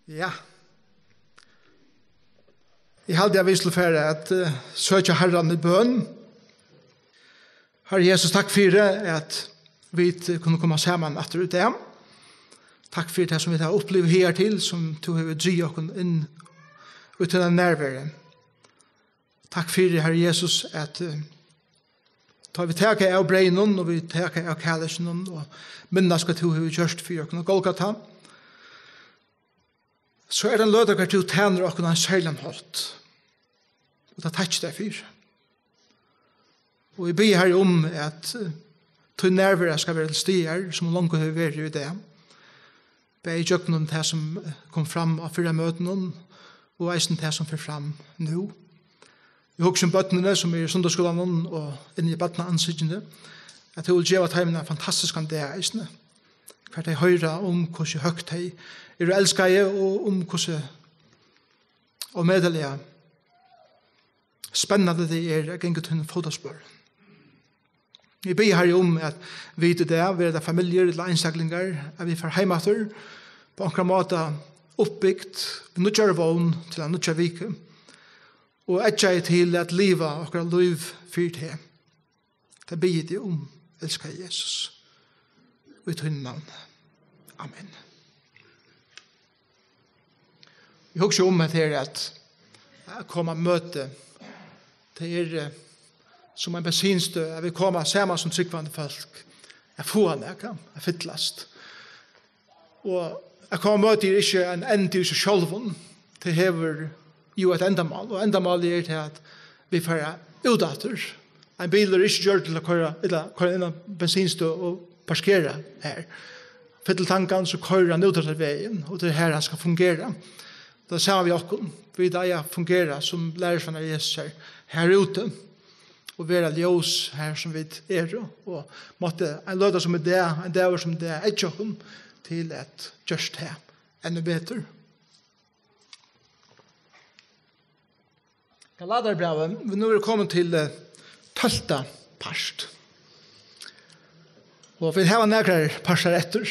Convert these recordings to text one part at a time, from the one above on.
Ja. Jeg hadde jeg vist for at søke Herren i bøn. Herre Jesus, takk for at vi kunne komme sammen etter ut det. Takk for det som vi har opplevd her til, som du har drevet oss inn ut til den nærvære. Takk for det, Herre Jesus, at da vi taker av breinen, og vi taker av kærlesen, og minnes hva du har gjort for oss, og Golgata, så det en løddag at du tjener oss en særlig hånd. Og det tar ikke det for. Og jeg ber her om at til nærvære skal være til stier, som langt har vært i det. Be i jøkken det som kom fram av fyrre møtene, og eisen det som får fram nå. Jeg husker om bøttene som er i sundagsskolen og inne i bøttene ansiktene, at jeg vil gjøre teimene fantastisk om det eisene. Hva de hører om hvordan høyt de er elsket, og om hvordan og medelig spennende det er å gjenge til en fotospør. Jeg ber her om at vi til det, vi er det familier eller einstaklinger, at vi får heimater på en måte oppbyggt, nødgjør vogn til en nødgjør vike, og etter til at livet og liv fyrt her. Det ber jeg om, elsker Jesus. Og i tøyne navn. Amen. Jeg husker om at her at jeg kommer og møte det som en bensinstø, at vi kommer sammen som tryggvande folk. Jeg får han, jeg fytlast. Og jeg kommer og møter ikke en ende i seg selv, det hever jo et endamal, og endamal er til at vi får utdater. En bil er ikke gjør til å køre inn en bensinstø og parkere her. Fytteltanken så kører han utdater veien, og det er her han skal fungere. Da ser vi okken, vi da jeg fungerer som lærersvann av Jesus her ute, og være ljøs her som vi er, og måtte en løda som er det, en døver som det er ikke til et gjørst her enda bedre. Galaterbrevet, vi nå er kommet til 12. parst. Og vi har nærkere parster etter.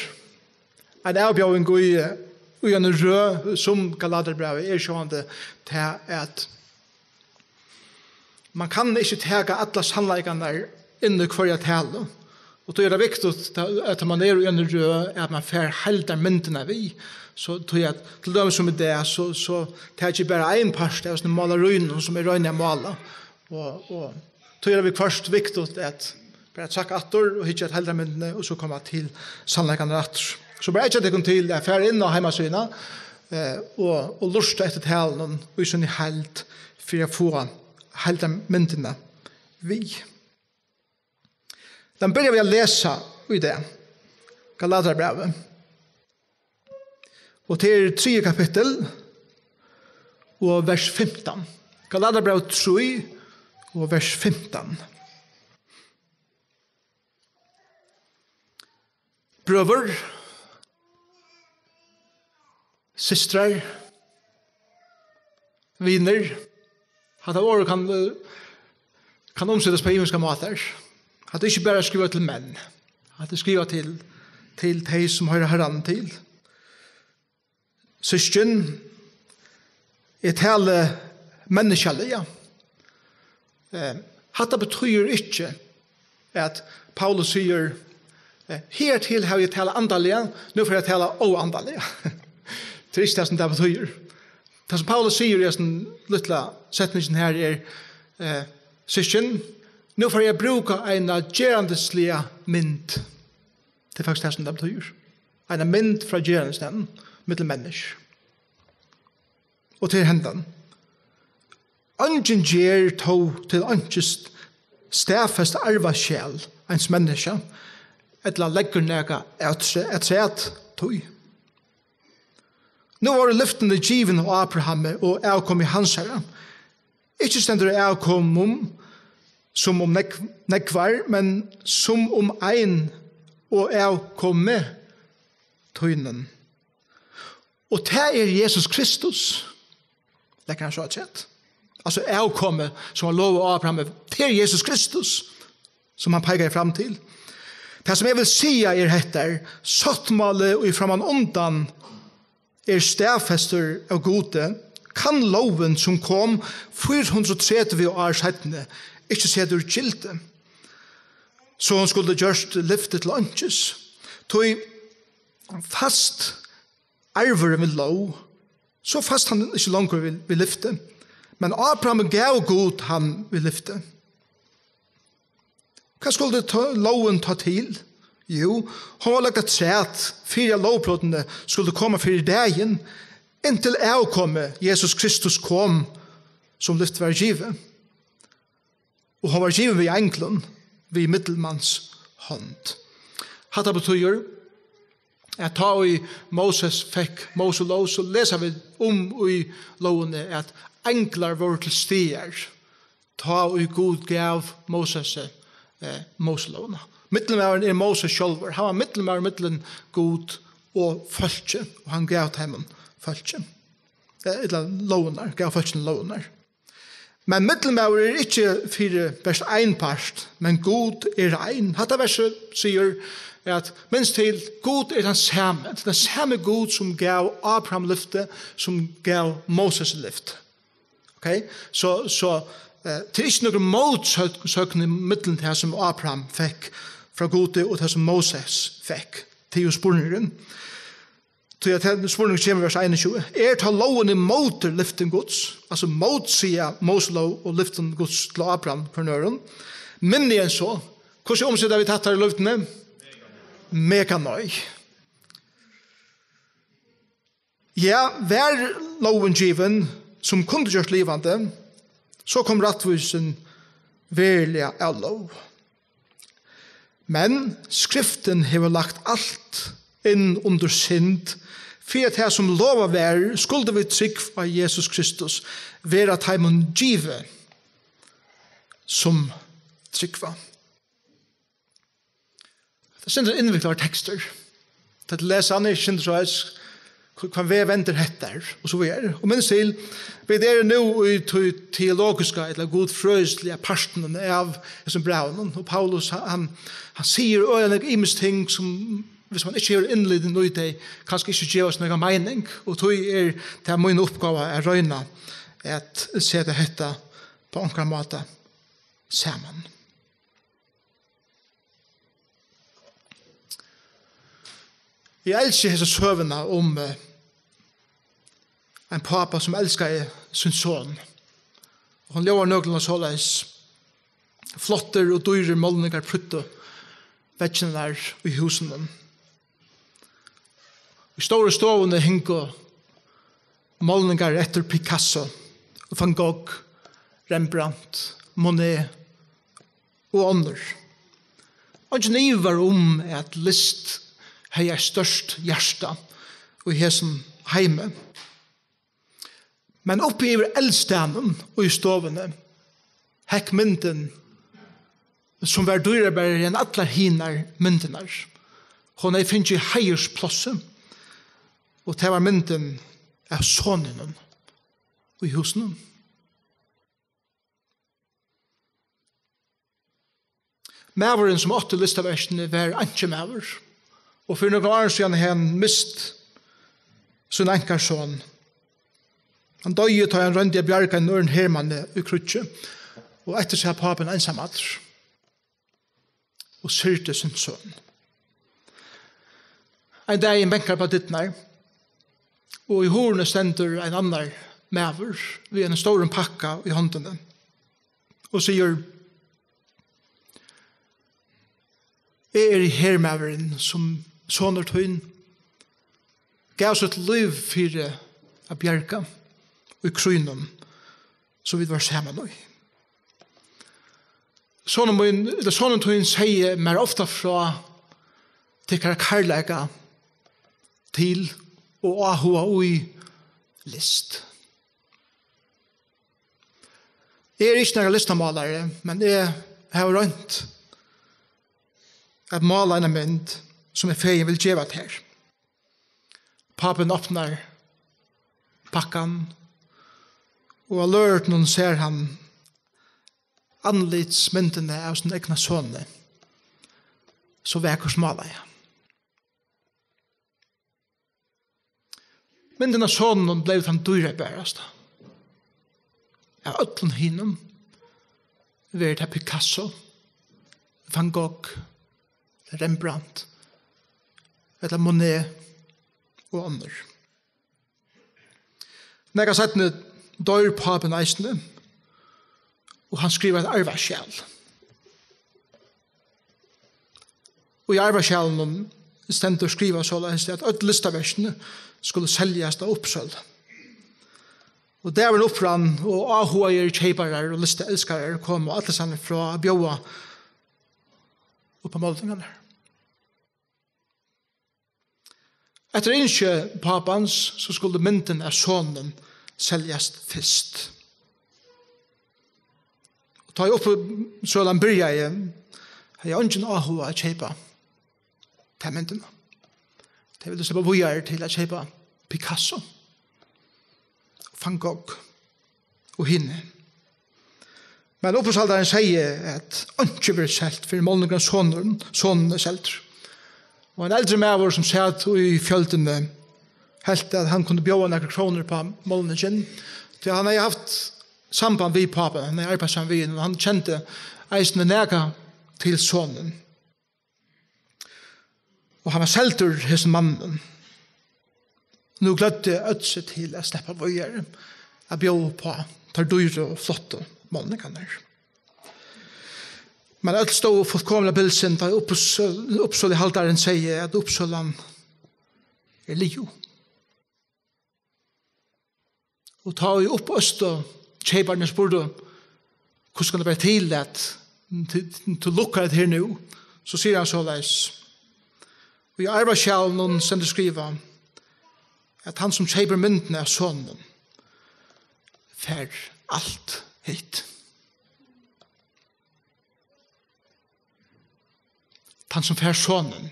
En avbjøring i en rød som Galaterbrevet er sånn til at man kan ikke tega alle sannleikene inn i hver tale. Og då er det viktig at man er i en rød, at man får helder myndene vi. Så tror jeg at til dem som er det, så tar ikke bare en part, det er sånne malerøyene som er røyne å male. Og tror jeg det er først viktig at bare takke atter, og ikke at helder myndene, og så komme til sannleikene atter. Så bare ikke at det kom til at jeg inn og hjemmesynet, og lusta etter talen, og i sånn i held, for å få helder myndene vi. Den börjar vi att läsa i det. Galaterbrevet. Och till 3 kapitel och vers 15. Galaterbrevet 3 och vers 15. Bröder, systrar, vänner, hade ord kan omsättas på himmelska matar. At det ikke bare skriver til menn. At det skriver til de som hører herren til. Søsken er tale menneskelige. Hatta betyr ikke at Paulus sier her til har jeg tale andalige, nå får jeg tale oandalige. Det er ikke det som det betyr. Det som Paulus sier i en lille setningen her er søsken, nå får jeg bruke en gerandeslige mynd. Det er faktisk det som det betyr. En mynd fra gerandeslige, mittel menneske. Og til hendene. Øngen ger tog til ønskest stedfest arvasjel ens menneske, etla legger nega et sett tog. Nå var det lyftende given av Abraham og avkom i hans herre. Ikke stender avkom som om nekvar, men som om ein og komme tøynen. Og det er Jesus Kristus. Det kan jeg så ha sett. Altså komme som han lovet Abraham. Det er Jesus Kristus som han peker fram til. Det som jeg vil si er etter, sattmålet og framan undan stærfester av gode, kan loven som kom 430 år settene ikke seder gilde. Så han skulle gjørst lyftet til ønskes. Tog fast arvere med lov, så fast han ikke langer vil lyfte. Men Abraham gav god han vil lyfte. Hva skulle loven ta til? Jo, han var lagt et træt, 4 lovbrottene skulle komme 4 dagen, inntil jeg kom, Jesus Kristus kom, som lyfte var givet. Og han var givet ved englen, ved middelmanns hånd. Hatta betyr at ta i Moses fikk Moselov, så leser vi i lovene at englar var til stier. Ta i god gav Moses Moselovene. Middelmæren Moses sjølver. Han var middelmæren middelen god og følge, og han gav til ham følge. Eller lovene, gav følge lovene. Men middelmæren ikke 4 vers 1 part, men god 1. Hatta verset sier at minst til god den samme god som gav Abraham lyfte, som gav Moses lyfte. Okay? Så det ikke noe motsøkende middelen til som Abraham fikk fra Gode og til som Moses fikk til jo spørningen. Til at spørningen kommer vers 21. Ta loven imot lyften Guds, altså motsier Moselov og lyften Guds til Abraham på nøren. Men igjen så, hvordan omsider vi tatt her i lyftene? Mega nøy. Ja, vær loven given som kunne gjørt livande, så kom rattvisen verilig av lov. Men skriften har lagt alt inn under synd, for at her som lova vær, skulle vi trygg av Jesus Kristus være at han må give som tryggva. Det er innviklare tekster. Det leser han ikke så kan vi venter hettar og så videre. Og minst til, vi nå i teologiska eller godfrøyslige parten av som braunen. Og Paulus, han sier øyne imens ting som hvis man ikke gjør innleden noe det, kanskje ikke gjør oss noen mening. Og tog det min oppgave å røyne at se det hette på enkla måte sammen. Jeg elsker hese søvende om en pappa som elsker sin son. Han lever nøglene såleis flotter og dyrer målninger prutte vekkene der i husene. I store stående hinker målninger etter Picasso, Van Gogh, Rembrandt, Monet og andre. Og ikke niver om at list hei størst hjärsta og i hesen heime. Men oppi i eldstanen og i stovene hekk mynden som var dyrebærer enn atler hinar myndenar. Hon er finnes i heiersplosset og det var mynden av sonen og i husen. Mæveren som 8 listaversene var ikke mæver. Og for noen år siden har han mist sin enkarson. Han døde til han rønte bjerga en øren hermanne i krutje. Og etter seg papen ensamadr. Og syrte sin sønn. En dag en benkar på dittnar. Og i horene stender en annar maver ved en stor pakka i håndene. Og sier jeg i hermaveren som sånner tøyen gav sitt liv for å bjerke og i krynen så vi var sammen nå. Sånner tøyen sier mer ofte fra til karlæga til og ahua ui list. Jeg ikke noen listamalere, men jeg har rønt at mala en mynd som feien vil gjeva til her. Papen åpnar pakkan og alert noen ser han anlitsmyndene av sin egna sonne så vekkers mala jeg. Men denne sonen ble han dyre bærast. Av ötlen hinnom, ved det Picasso, Van Gogh, Rembrandt, eller Monet og andre. Når jeg har sett ned dør papen eisene, og han skriver et arvasjæl. Og i arvasjælen stendur skriva så at alle listaversene skulle seljas av Uppsal. Og der var en opprann, og ahoer, kjeiparer og listeelskare kom, og alle sammen fra Bjoa og på måltingene. Etter innskje papans, så skulle mynden av sonen seljas først. Og ta opp så han byrja igjen, har jeg ikke ahoer å kjeipa til mynden. Det vil slippe vujar til å kjeipa Picasso, Van Gogh og hinne. Men oppholdaren sier at ikke blir selt for målningen sonen er selt. Og en eldre maver som satt i fjöldene helt at han kunne bjøve noen kroner på målningen. Til han har haft samband vid papen, han har arbeidt sammen vid, og han kjente eisende nega til sonen. Og han var selter hos mannen. Nå glødde ødse til å slippe vøyer, å bjøve på tar dyre og flotte målningene. Men alt stod og fullkomne bilsen da Uppsala haltaren sier at Uppsalan er lio. Og ta i opp øst og kjeibarne spurte hvordan kan det være til at til lukker det her nå, så sier han så leis. Og i arvasjælen noen sender skriva at han som kjeibar myndene av sonen fer alt hit. Han som fer sonen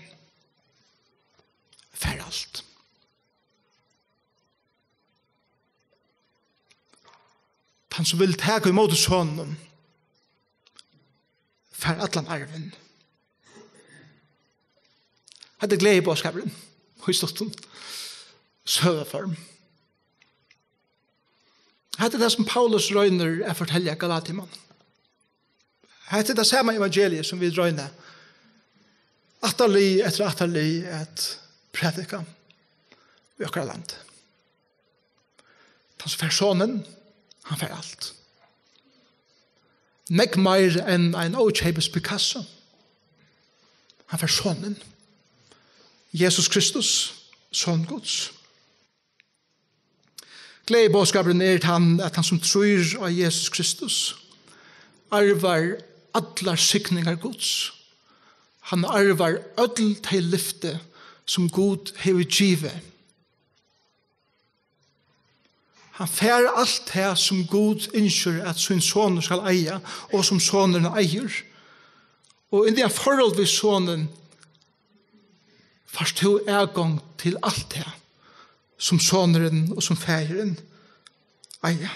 fer alt. Han som vil tega imot sonen fer allan arven. Hadde glede i bådskaperen og i stotten søvaform. Hadde det som Paulus røyner er fortelja Galatiman. Hadde det samme evangeliet som vi røyner atterlig etter atterlig et predika i okra land. Han som fer sonen, han fer alt. Nek meir enn ein åkjeibes Picasso. Han fer sonen. Jesus Kristus, son Guds. Glede bådskaperen at han som tror av Jesus Kristus arvar allar sikningar Guds. Han arvar ödel til lyfte som Gud hever givet. Han fer alt det som Gud innskjør at sin soner skal eie, og som sonerne eier. Og i det forhold ved sonen først to gang til alt det som soneren og som færen eier.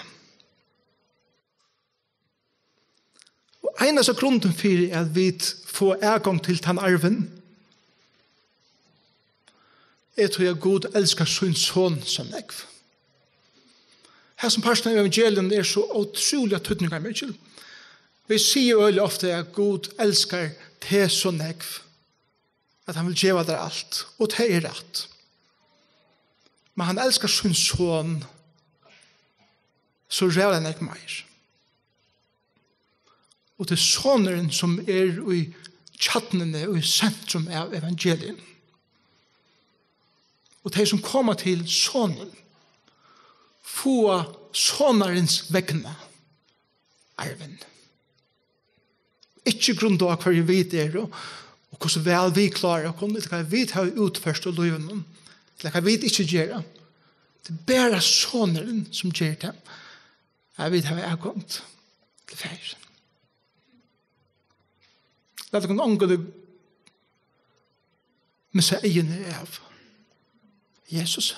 Og en av grunden for at vi får gang til den arven tror jeg Gud elsker sin son som nekv. Her som parten av evangelien så utrolig tydninger med. Vi sier veldig ofte at Gud elsker det som nekv, at han vil gjøre det alt, og det er rett. Men han elsker sin son så rævlig han ikke mer. Og det er soneren som i tjattnene og i sentrum av evangelien. Og de som kommer til sonen få sonerens vegne arven. Ikke grunn av hva vi vet og hvordan vel vi klarer og hva vi har utførst og løven eller hva vi ikke gjør. Det er bare soneren som gjør det. Jeg vet hva jeg har kommet til feir. La det kunne omgå det med seg egene av Jesus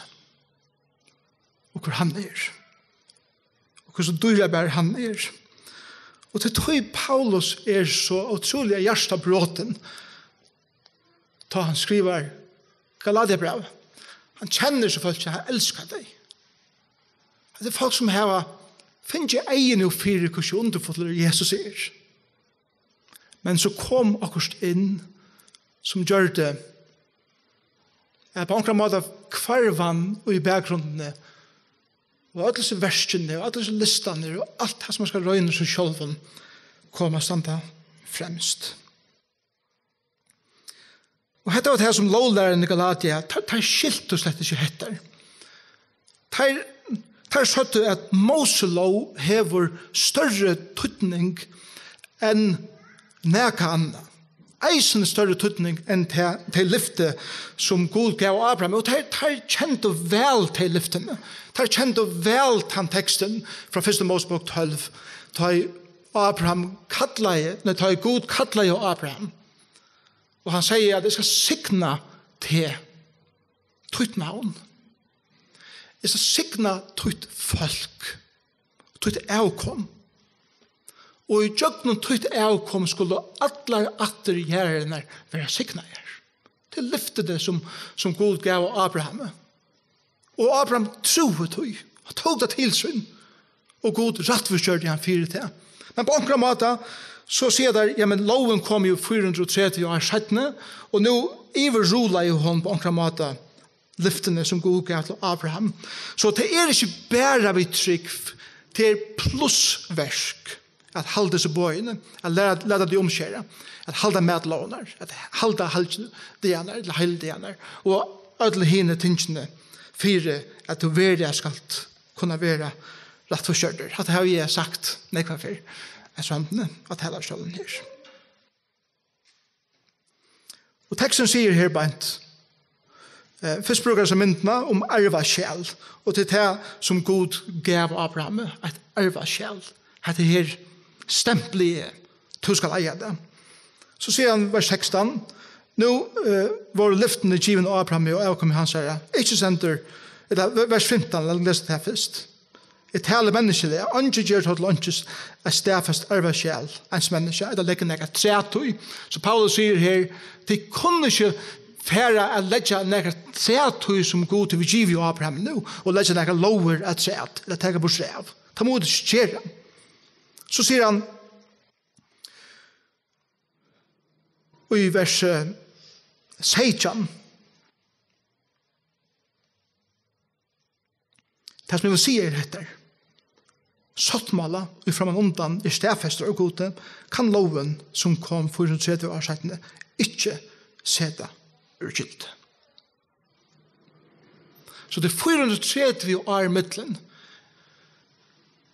og hvor han og hvor så dyrebær han og til tog Paulus så utrolig hjertabråten da han skriver Galatiabrev. Han kjenner så folk, han elsker deg. Det er folk som har finner ikke egen og fire hvordan underfuller Jesus er. Men så kom akkurat inn som gjør det på en måte kvarvan og i bakgrunnene og alle disse verskene og alle disse listene og alt det som man skal røyne seg selv kommer standa fremst. Og dette var det som lovlæreren i Galatia tar skilt og slett ikke heter. Tar satt at Moselov hever større tydning enn neka anna. Eisen større tydning enn til lyfte som Gud gav Abraham. Og tar kjent og vel til lyftene. Tar kjent og vel til teksten fra 1. Mosebok 12. Tar Gud kattleie Abraham. Og han sier at jeg skal signa til tøyt navn. Jeg skal signa tøyt folk. Tøyt avkom. Og i jøgnen tøyt avkom skulle alle atter gjerne være signa her. Det lyftet det som Gud gav Abraham. Og Abraham troet tøy. Han tog det til sin. Og Gud rettforskjørte han fire til. Men på akkurat måte så sier der, ja, men loven kom jo 430 år settene, og nå iverrola jo hon på akkurat måte lyftene som Gud gav til Abraham. Så det er ikke bare vi trygg, det er plussversk at halde seg bøyene, at lære de omkjære, at halde medlåner, at halde halvdianer, eller halvdianer, og alle hine tingene fire at du verre skal kunne være rett for kjørter. At det har jeg sagt nekva før, er sånne at hele stålen her. Og teksten sier her beint, først bruker jeg myndene om arva sjæl, og til det som Gud gav Abraham, et arva sjæl, at det her stempelige, du skal eie det. Så sier han vers 16, nå var lyftene given av Abraham, og jeg kom i hans herre, ikke sender, vers 15, la oss lese det her først. Et hele menneske det, andre gjør til lunches er stedfast arbeidskjell, ens menneske, det legger nekka trætøy. Så Paulus sier her, de kunne ikke fære å legge nekka trætøy som god til vi giver jo Abraham nå, og legge nekka lover et træt, eller tega bort av. Ta mod det skjer. Så sier han, og i vers 16, det som jeg vil si er dette, sottmala og fra man undan er stedfester og gode, kan loven som kom 430 år siden ikke sette urgilt. Så det er 430 år i midtelen.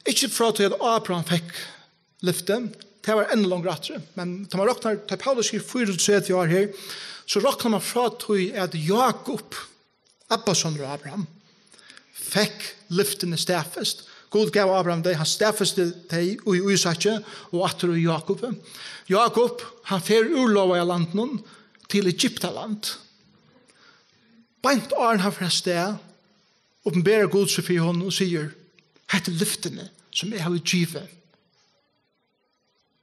Ikke fra til at Abraham fikk lyftet, det var enda langt rattere, men da man råkner, da Paulus sier 430 år her, så råkner man fra til at Jakob, Abbason og Abraham, fikk lyftene stedfest. Gud gav Abraham det, han stedfeste det i Isakje og atter i Jakob. Jakob, han fer urlova i landet til Egyptaland. Beint åren han fra sted, åpenberer Gud seg for henne og sier, hette lyftene som jeg har givet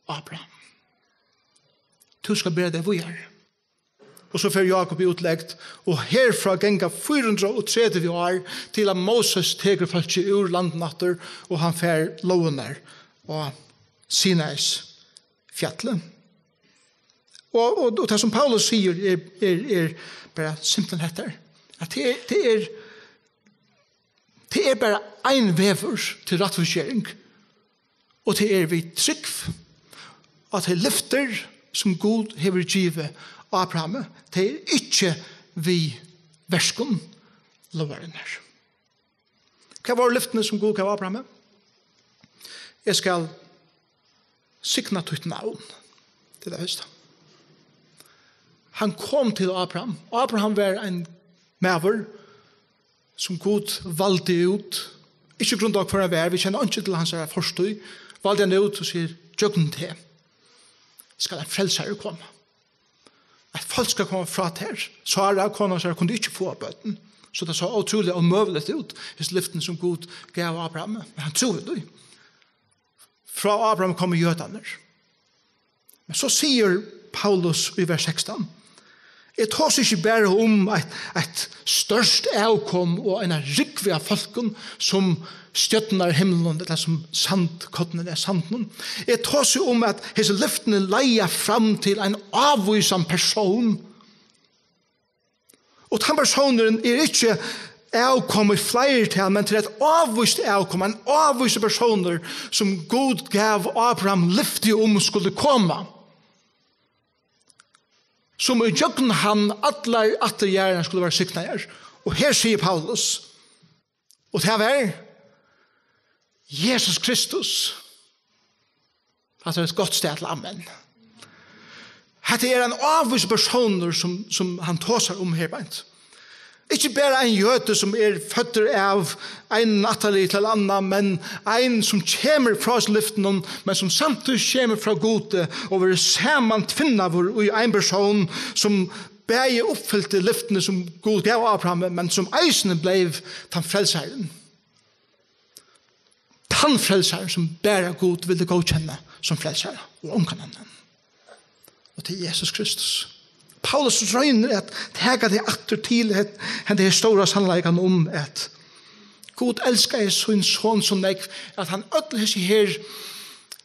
Abraham. Du skal bære det hvor jeg er. Og så fer Jakob utleggt, og herfra genga 430 år til at Moses teger folk ur landnatter, og han fer lovener og Sinais fjallet. Og det som Paulus sier er bare simpelthen etter, at det er bare ein vever til rettforskjering, og det er vi trygg at det lyfter som Gud hever givet Abraham, det er ikke vi verskon loveren her. Hva var lyftene som Gud gav Abraham? Jeg skal signa tøyt navn til det høyeste. Han kom til Abraham. Abraham var en maver som Gud valgte ut. Ikke grunnlag for å være, vi kjenner ikke til hans forstøy. Valgte han ut og sier, «Jøgnen til, skal en frelsere komme. At folk skal komme fra her. Sara, kona, så kunne ikke få bøten. Så det så utrolig omøvelig ut, hvis lyften som Gud gav Abraham. Men han tror det. Fra Abraham kommer jødene. Men så sier Paulus i vers 16, Jeg tar ikke bare om et størst avkom og en rikve av folken som stjøttene er himmelen, eller som sandkottene er sanden. Jeg tar ikke om at disse løftene leier fram til en avvisom person. Og den personen er ikke avkom i flertall, men til et avvist avkom, en avvist personer som Gud gav Abraham lyftig om skulle komme. Som i jøkken han atler attergjerne skulle være syknager. Og her sier Paulus, og det er Jesus Kristus. Det er et godt sted til amen. Det er en avvis personer som han tåser om her beint. Ikke bare en jøde som er føtter av en nattelig til annan, men en som kommer fra lyften, men som samtidig kommer fra Gode, og vil sammen tvinne i en person som bare oppfylte lyftene som Gud gav Abraham, men som eisene ble den frelseren. Den frelseren som bare Gud ville godkjenne som frelseren, og omkannende. Og til Jesus Kristus. Paulus røyner at tega det atter til det store sannleggen om at Gud elsker sin son som deg, at han ødler seg her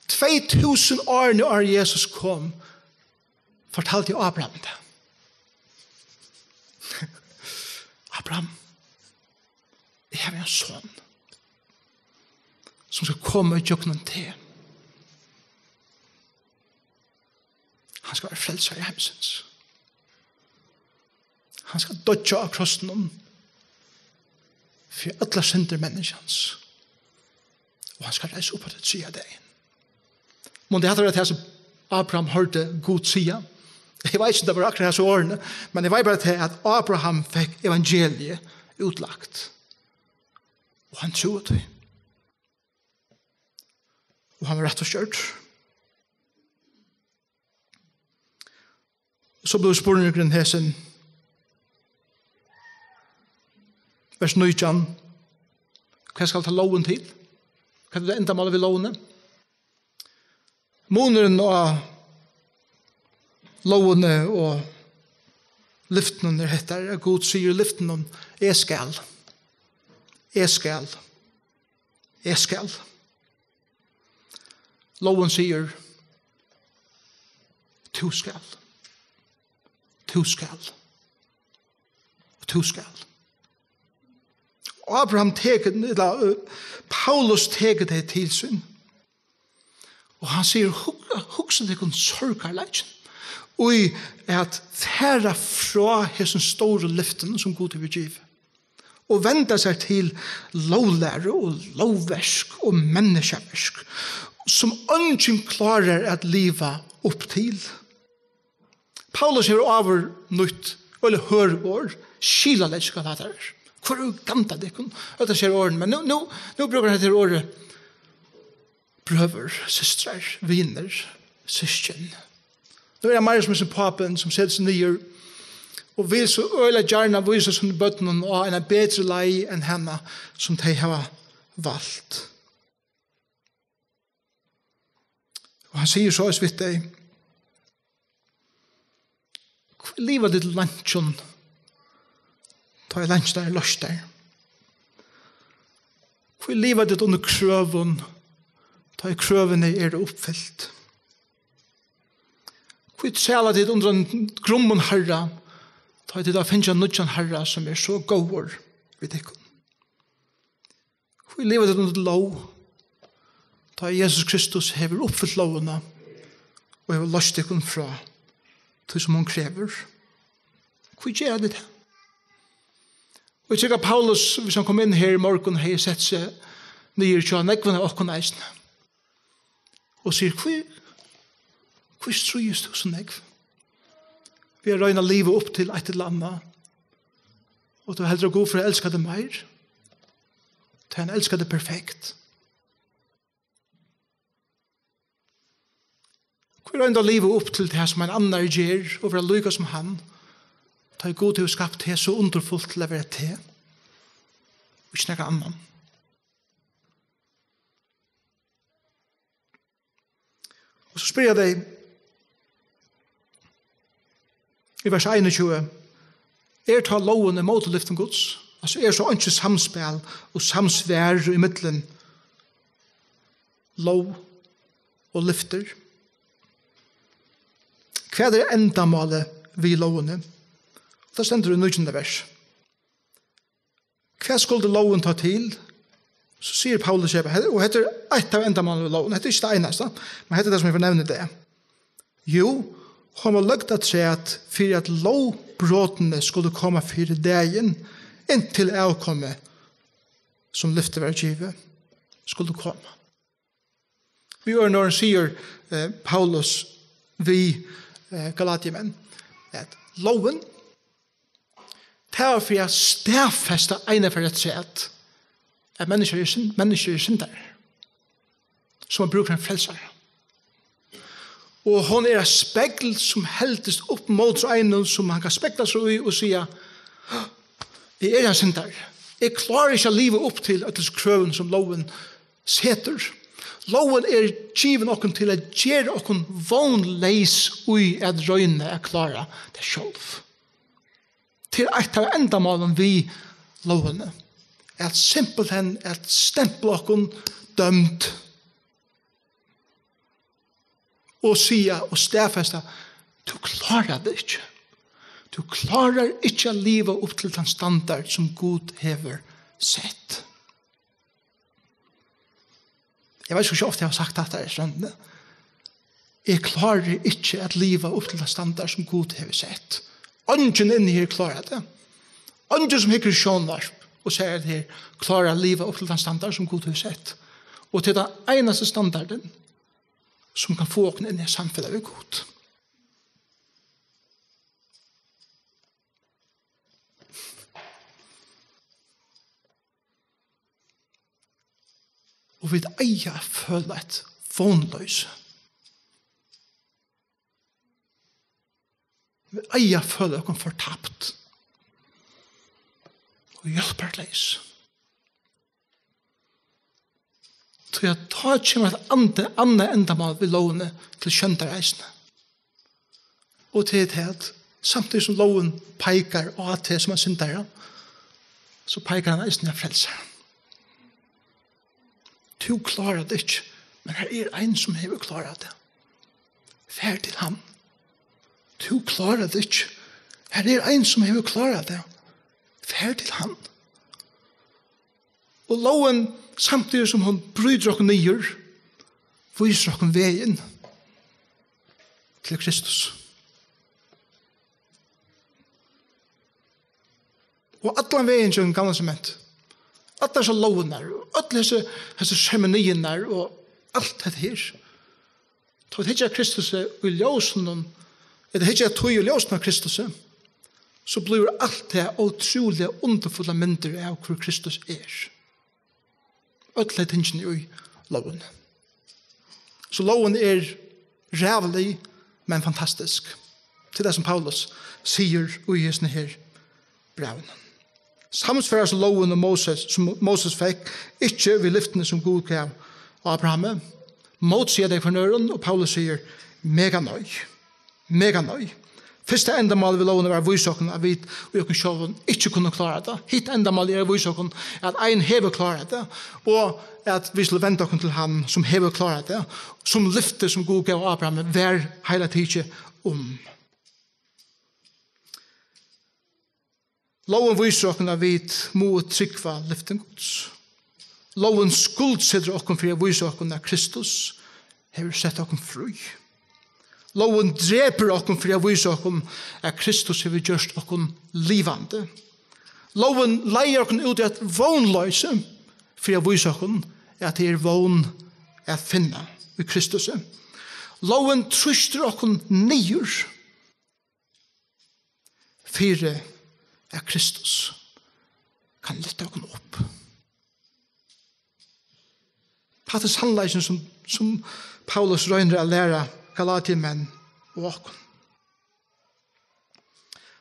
2000 år når Jesus kom, fortalte Abraham det. Abraham, jeg har en son som skal komme ut jøkken til. Han skal være frelser i hemsens. Han skal dødja av krossen om for alle synder menneskens. Og han skal reise opp at det sier det. Men det hadde vært det som Abraham hørte Gud sier. Jeg vet ikke om det var akkurat disse årene, men jeg vet bare til at Abraham fikk evangeliet utlagt. Og han trodde det. Og han var rett og skjørt. Så ble spørningen hesen vers 19. Hva skal ta loven til? Hva er det enda målet ved lovene? Måneden av lovene og lyftene er etter. God sier lyftene jeg skal. Jeg skal. Jeg skal. Loven sier du skal. Du skal. Og du skal. Abraham Paulus teker det til sin. Og han sier, hukse det kun sørkarleitjen. Og at færa fra hessen store lyften som Gud vil give. Og vende seg til lovlære og lovversk og menneskeversk. Som ønsken klarer at liva opp til. Paulus har over nytt, eller hør år, skilaleit skal det her. Hvor er ganta det? Det ser åren, men nå bruker han til året brøver, systrar, viner, syskjen. Nå er det mer som er papen som setter seg nye og vil så øyla gjerne vise som bøtten og en bedre lei enn henne som de har valgt. Og han sier så vidt deg livet ditt lunchen ta i lunch der løst der. Hvor livet ditt under krøven ta i krøvene er det oppfylt. Hvor sæla ditt under en grummen herra ta i det da finnes en nødjan herra som er så gåver vid ikon. Hvor livet ditt under lov ta i Jesus Kristus hever oppfylt lovene og hever løst ikon fra til som hun krever. Hvor gjør det det? Og jeg tykker Paulus, hvis han kom inn her i morgen, har sett seg nye til nekvene og åkken eisene. Og sier, hvor strøyes du så nekv? Vi har røynet livet opp til et eller annet. Og du er heller god for å elske det mer. Til han elsker det perfekt. Hvor røynet livet opp til det som en annen gjør, og være lykke som han. Ta i god til å skape det så underfullt til å være til. Og ikke noe annet. Og så spør jeg deg, I vers 21, ta loven imot lyften Guds. Altså så ikke samspel og samsvær i midtelen lov og lyfter. Hva endamålet vi lovene? Det stender i 19. vers. Hva skulle loven ta til? Så sier Paulus, og heter et av endamålet vi loven, heter ikke det eneste, men heter det som jeg får nevne det. Jo, han var løgt at se at for at lovbråtene skulle komme for dagen, inntil avkomme som lyfter var givet, skulle komme. Vi gjør når han sier Paulus vi Galatiemenn, at loven tar for å stedfeste ene for et sett at mennesker er syndere som har brukt en frelser. Og hon er en spegel som heldes opp mot ene som han kan spekla seg i og sige jeg er en syndere. Jeg klarer ikke å live opp til at krøven som loven seter. Loven er given okken til å gjøre okken vonleis ui at røyne er klara det selv. Til et av endamålen vi lovene er simpelthen at stemple okken dømt og sier og stedfeste du klarer det ikke. Du klarer ikke å live opp til den standard som Gud hever sett. Jeg vet ikke ofte jeg har sagt dette i strandene. Jeg klarer ikke å live opp til den standard som Gud hever sett. Ungen inni her klarer det. Ungen som hikker sjånvarp og sier at her klarer å live opp til den standard som Gud hever sett. Og til den eneste standarden som kan få åkne inn i samfunnet ved Gud. Og vi eier føle et vonløse. Vi eier føle oss fortapt. Og hjelperleis. Så jeg tar kommer et annet endamål ved lovene til kjøntereisene. Og til det samtidig som loven peker og at det som er syndere, så peker han eisene frelser. Du klarer det ikke, men her er en som har klaret det. Fær til ham. Du klarer det ikke. Her er en som har klaret det. Fær til ham. Og loven, samtidig som hun bryter oss nyer, viser oss veien til Kristus. Og alle veien til den gamle sement, alle disse lovene, alle disse seremoniene og alt dette her. Så det er ikke Kristus i ljøsen, det er ikke tog i ljøsen av Kristus, så blir alt det utrolig underfulle mindre av hvor Kristus er. Alle tingene i loven. Så loven er rævlig, men fantastisk. Til det som Paulus sier i denne her brevene. Samsfører som loven og som Moses fikk, ikke ved lyftene som Gud gav Abraham. Motsier deg for nøren, og Paulus sier, mega nøy. Mega nøy. Første endamål ved loven var vysokken av vi og sjålen ikke kunne klare det. Hitt endamål er vysokken at en hever klare det, og at vi skulle vente oss til han som hever klare det, som lyfte som Gud gav Abraham, hver hele tiden om. Loven viser oss at vi må trykva lyften Guds. Loven skuldsitter oss for å vise oss at Kristus har sett oss fri. Loven dreper oss for å vise oss at Kristus har gjort oss livande. Loven leier oss ut i et vånløse for å vise oss at det er vån å finne i Kristus. Loven truster oss nyer for at Kristus kan lytte oss opp. Hatt det sannleisen som Paulus røyner å lære Galatiemenn og oss.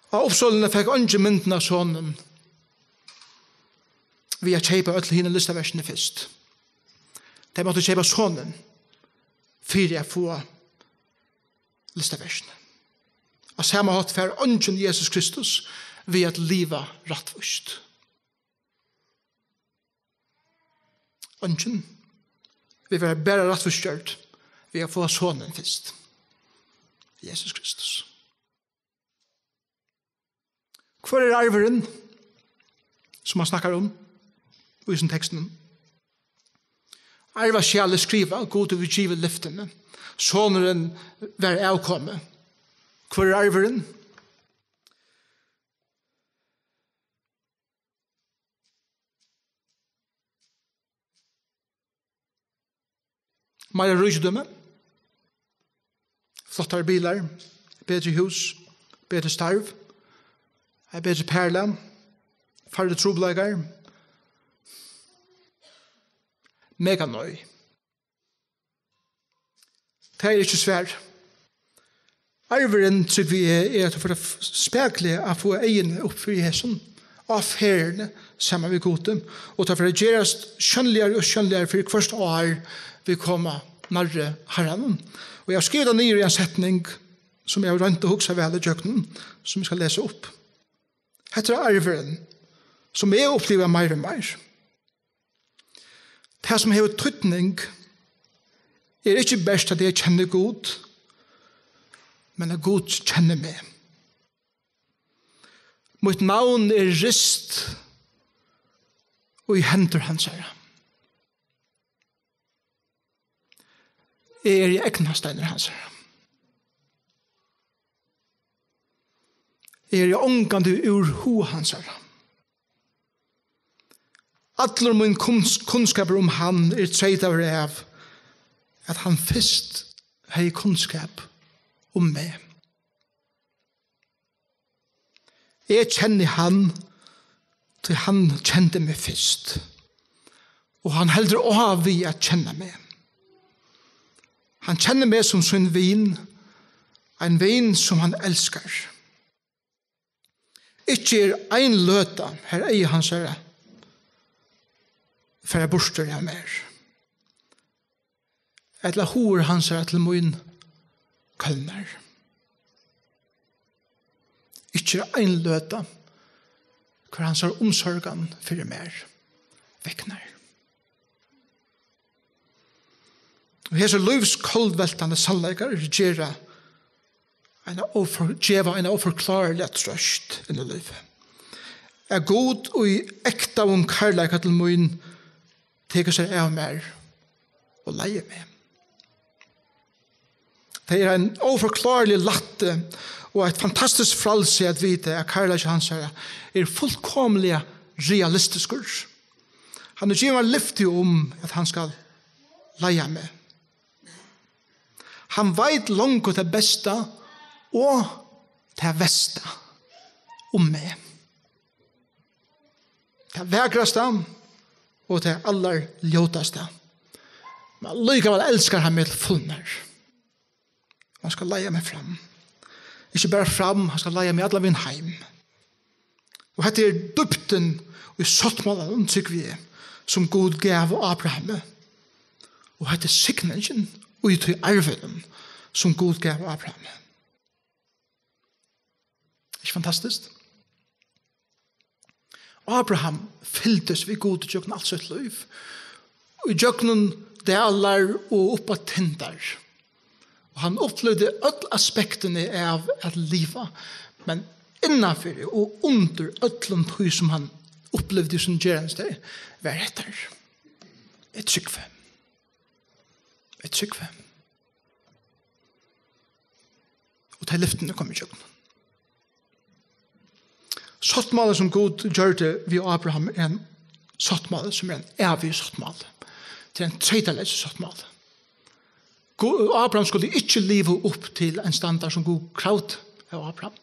Og oppsålene fikk ikke mynden av sånnen via kjeipa øtlig henne listaversene først. De måtte kjeipa sånnen for å få listaversene. Av samme hatt for ånden Jesus Kristus ved at liva rattvist. Ånden. Vi vil bare rattvistgjørt ved å få sonen først. Jesus Kristus. Hvor arveren som han snakker om i sin teksten? Arva skjale skriva, god og utgive lyftene. Soneren være avkomme. Hvor arveren? Meira rysdømme. Flottere bilar. Bedre hus. Bedre starv. Bedre perla. Færre trobelager. Mega nøy. Det ikke svær. Arveren tror vi at for å spekle å få egene opp for Jesus, av herrene sammen med godem, og for å gjøre oss skjønligere og skjønligere for hvert år vi kommer nærre herren. Og jeg har skrevet ned i en setning som jeg har rønt og hukset vel i døgnen, som jeg skal lese opp. Hette arveren, som jeg opplever mer og mer. Det som har tydning ikke best at jeg kjenner god, men at god kjenner meg. Mitt navn rist og i hender hans herre. Jeg i egnasteiner hans herre. Jeg i ångande ur ho hans herre. Alle min kunnskaper om han treit av av at han først har kunnskap om meg. Jeg kjenner han til han kjente meg først. Og han heldur av vi at kjenne meg. Han kjenner meg som sin vin, en vin som han elskar. Ikke ein løta, her eier hans herre, for jeg borster jeg mer. Etla hår hans herre til min kølner. Ikke ein løta, hvor hans har omsorgan for mer vekkner. Og hese livs koldveltande sannleikar gjeva en overklarlig trøst i livet. Er god og i ekta om karlæka til min teker seg av mer og leie meg. Det er en overklarlig latte og et fantastisk fralse at vite at karlæka hans er fullkomlig realistisk. Han er givet lyftig om at han skal leie meg. Han vet langt det beste og det beste om meg. Det vekraste og det aller ljotaste. Men likevel elskar han meg fullmer. Han skal leie meg fram. Ikke bare fram, han skal leie meg alle min heim. Og dette er dybden og sottmålen tykker vi som Gud gav Abraham. Og dette er signingen og i arven som Gud gav Abraham. Ikke fantastisk? Abraham fylltes vid Gud i jøkken alt sitt liv. Og i jøkken deler og oppa tindar. Og han opplevde alle aspektene av at livet, men innenfor og under ødlom tog som han opplevde som gjerne var etter. Et trykve. Et trykve. Og til lyftene kom i jøkken. Sottmålet som Gud gjør det ved Abraham er en sottmålet som er en evig sottmål. Det er en tredjeløs sottmål. Abraham skulle ikke leve opp til en standard som Gud kravd av Abraham.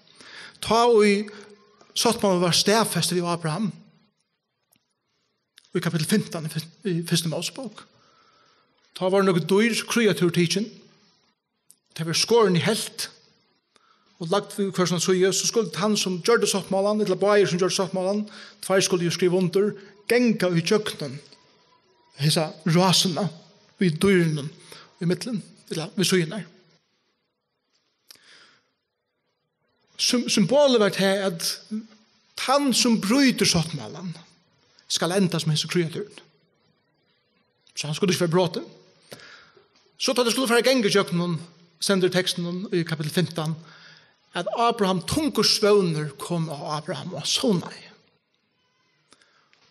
Ta og i sottmålet var stedfestet ved Abraham i kapittel 15 i første Mosebok. Ta var noe dyr kreaturtidsen. Det var skåren i helt. Og lagt for hver sånn søye, så skulle han som gjør det sottmålen, eller bare som gjør det sottmålen, tvær skulle jo skrive under, genga i kjøkkenen, hese rasene, i dyrene, i midtelen, eller ved søyene. Symbolet var til at han som bryter sottmålen skal enda som hans kreaturen. Så han skulle ikke være bråte. Så da det skulle være gengelig kjøkken, sender teksten i kapitel 15, at Abraham tunker svøvner kom av Abraham og Sonai.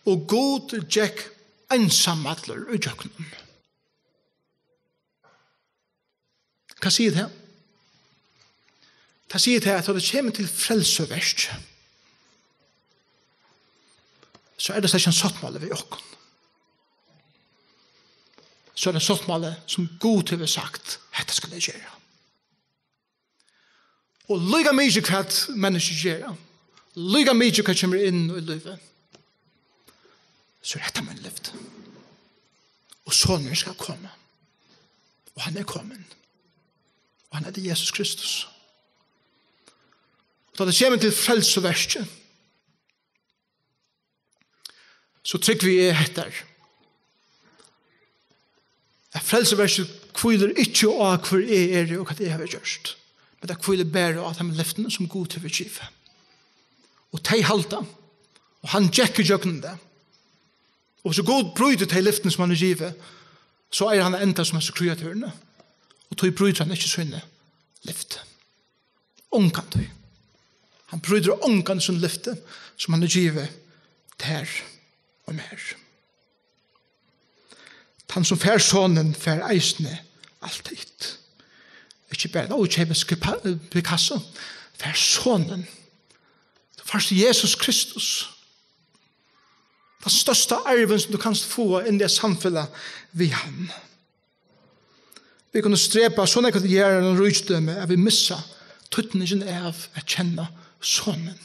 Og god Jack ensammatler i kjøkkenen. Hva sier det? Det sier det at det kommer til frelseverst, så det ikke en sottmåle ved okken. Så det sottmåle som god til vi sagt, dette skal jeg gjøre. Og lyga mye hva mennesker gjør, lyga mye hva kommer inn i livet, så dette min liv. Og sonen skal komme. Og han kommet. Og han det Jesus Kristus. Da det kommer til frelseverset, så trykker vi etter. At frelseverset kviler ikke av hver og hva det har gjort. Men det kviler bare av de løftene som god til å give. Og de halta. Og han jekker jøkken det. Og så god bryter de løftene som han har givet, så han enda som hans kreaturene. Og tog bryter han ikke sånne løfte. Ångan tog. Han bryter ångan som løfte som han har givet der og mer. Han som fær sonen fær eisne alltid. Ikke bare å kjøpe Picasso, fær sonen. Det første Jesus Kristus. Den største arven som du kan få inn i samfunnet ved han. Vi kunne strepe sånn at det gjør en rydstømme at vi misser tøttningen av å kjenne sonen.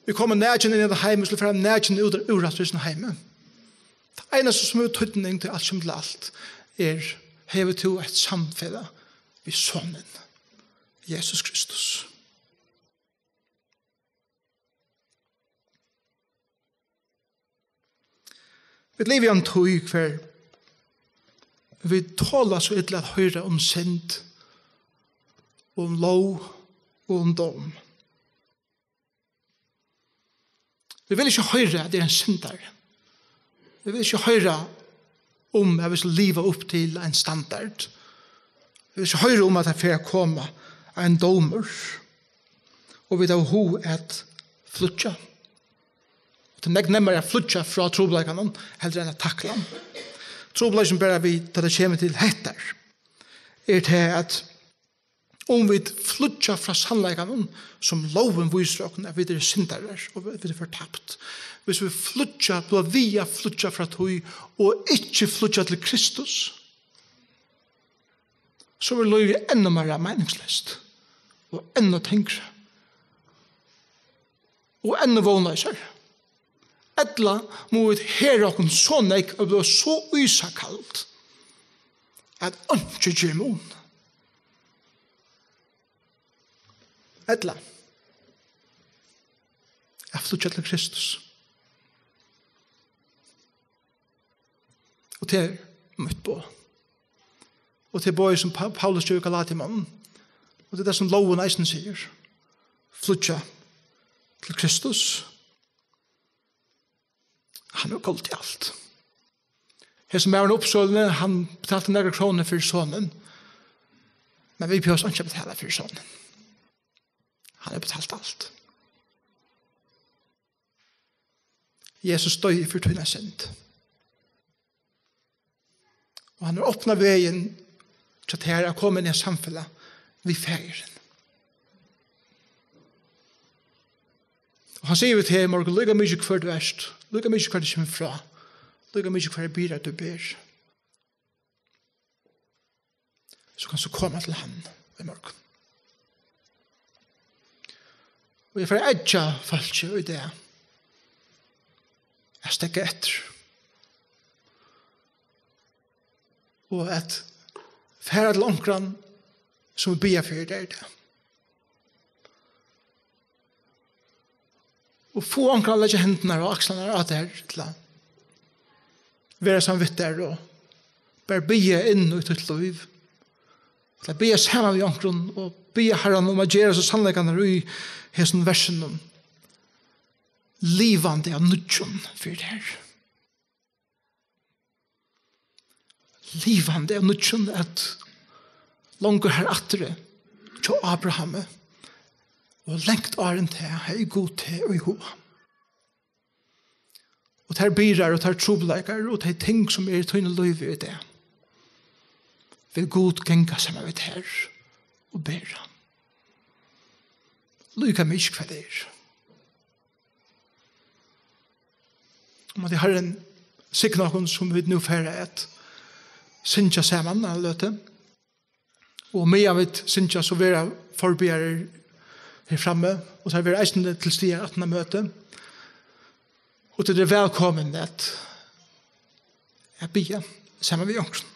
Vi kommer nærkjenne inn i det hjemme, så vi får nærkjenne ut av urettvisende hjemme. Det eneste som er tøttning til alt som til alt hever til et samfunn ved sonen, Jesus Kristus. Vi lever i en tog hver vi tåler så ytterlig at høre om synd, om lov og om dom. Vi vil ikke høre at det en syndere. Vi vil ikke høre om at vi skal leve opp til en standard. Vi vil ikke høre om at det får komme en domer. Og vi tar ho et flutja. Det er nemmere å flutja fra trobleikene heller enn å takle dem. Trobleikene bare vi tar det kommer til heter. Det at om vi flutja fra sannleikene som loven viser oss at vi er syndere og vi er fortapt. Hvis vi flutja, blir via flutja fra tog og ikke flutja til Kristus, så vil vi enda mer meningsløst og enda tenkere og enda vågnløsere. Etla må vi høre oss så nek og bli så usakalt at ikke gjør mon. Etla jeg flutja til Kristus. Og til mitt på. Og til bøy som Paulus gjør i Galatimannen. Og det er det som loven eisen sier. Flutja til Kristus. Han er kolt i alt. Her som er en oppsålende, han betalte några kroner for sonen. Men vi behøver ikke betale for sonen. Han har betalt alt. Jesus døg for tøyne synd. Og han har åpnet veien til at her er kommet inn i samfunnet ved ferien. Og han sier til morgen, lykke mye hver du erst, lykke mye hver du kommer fra, lykke mye hver byr du ber. Så kan du komme til han i morgen. Og jeg får edja falsk i det. Jeg stekker etter. Og at færre til omkran som bia for det. Og få omkran legge hendene og akslene av det her til å være samvitt der og bare bia inn i ditt liv. Til å bia sammen med omkran og be Herren om å gjøre så sannleggene i hessen versen livande av nudjon for det her. Livande av nudjon at langer her atre til Abraham og lengt åren til hei god til og i hoa. Og det her byrar og det her trobeleikar og det her ting som i tøyne løyve i det. Vil god genga sammen med her og bæra. Lyka mye hva det Om at jeg har en signakon som vi nå færre et synsja sammen av løte. Og med av et synsja så vil jeg forbegjere her framme og så vil jeg eisende til stier 18. møte. Og til det velkommen at jeg bia sammen med jongsen.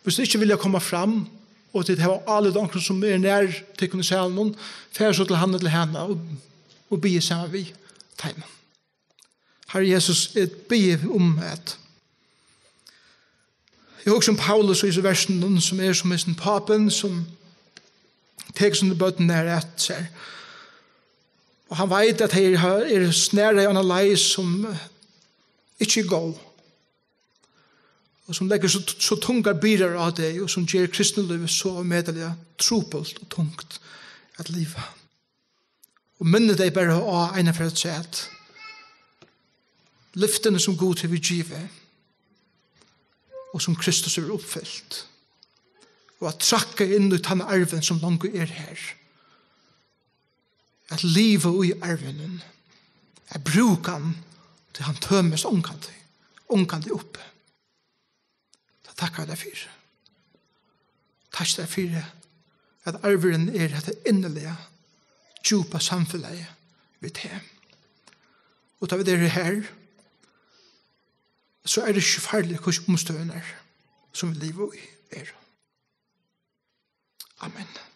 Hvis du ikke vil komme fram og til det her alle jongsen som nær til kunne se noen, færre så til han eller henne og bia sammen med tegnen. Herre Jesus, jeg ber om at jeg også om Paulus og i versen som som sin papen som tek som bøten nær etter seg. Og han vet at her snære en lei som ikke går og som legger så tunga byrar av det og som gjør kristenlivet så medelig tropelt og tungt at livet. Og minne deg bare av ene for å si at lyftene som god til vi giver og som Kristus er oppfyllt og at trakka inn ut han arven som langt her at livet i arven er brukan til han tømmes omkantig oppe. Da takkar jeg deg for. Takk deg for at arven at det innelige djupa samfunnet ved det. Og da vi er her så det ikke farlig hvordan omstøvende som vi lever i Amen.